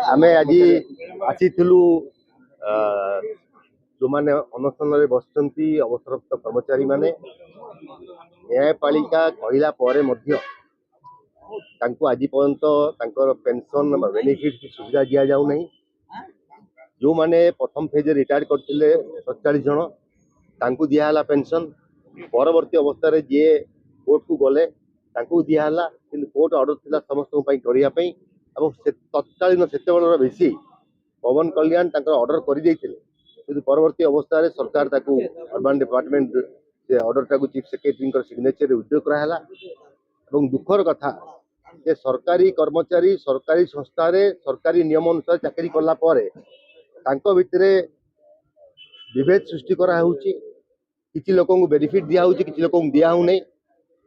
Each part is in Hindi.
आमे आज आसीलु जो मैंने अनशन बसती अवसरप्राप्त कर्मचारी माने न्यायपालिका कहला आज पर्यंत पेंशन बेनिफिट की सुविधा दि जाऊ नहीं। जो मैंने प्रथम फेज रिटायर करते 47 जन तांकु दियाला पेंशन परवर्ती अवस्था जी कोर्ट को गले दिहला कि कोर्ट ऑर्डर थिला समस्त करने तत्कालीन से बेसी पवन कल्याण ऑर्डर कर परवर्ती अवस्था सरकार अर्बन डिपार्टमेंट से ऑर्डर टाक चीफ सेक्रेटरी सिग्नेचर विड्रो कराला। दुखर कथा जे सरकारी कर्मचारी सरकारी संस्था सरकारी नियम अनुसार चाकरी कला भितर विभेद सृष्टि करा किसी लोक बेनिफिट दिया किसी लोक दिया नहीं।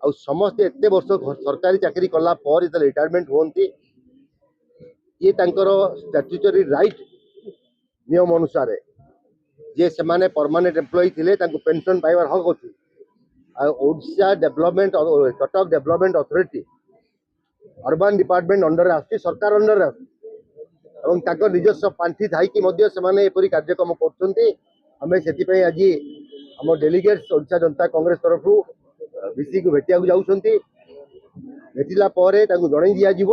आ समस्त एत वर्ष सरकारी चाकरी कला रिटायरमेंट होती ये स्टैट्यूटरी राइट नियम अनुसार जे से माने परमानेंट एम्प्लॉई थिले पेंशन पाइबार हक अच्छी। Odisha development Cuttack development authority urban department under आसची सरकार अंडर आसची निजस्व पांठी थाई एपरी कार्यक्रम करें से आज आम डेलीगेट्स ओडिशा जनता कांग्रेस तरफ बीसी को भेटिया जाऊँगी। भेटिला जन दिज्व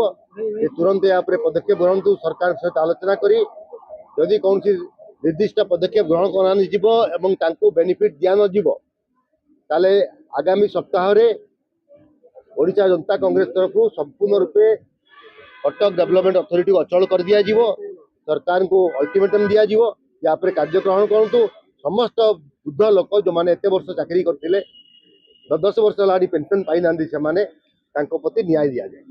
तुरंत या पदक्षेप ग्रहण सरकार सहित आलोचना करी जदि कौन निर्दिष्ट पदक्षेप ग्रहण कर बेनिफिट दिया नले आगामी सप्ताह ओडिशा जनता कांग्रेस तरफ संपूर्ण रूपे कटक डेवलपमेंट अथॉरिटी को अचल कर दिज्व। सरकार को अल्टीमेटम दिज्व या कार्य ग्रहण करूँ। समस्त वृद्ध लोक जो मैंने एत वर्ष चाकरी करते 10 वर्ष पेंशन पाई ना से प्रति न्याय दि जाए।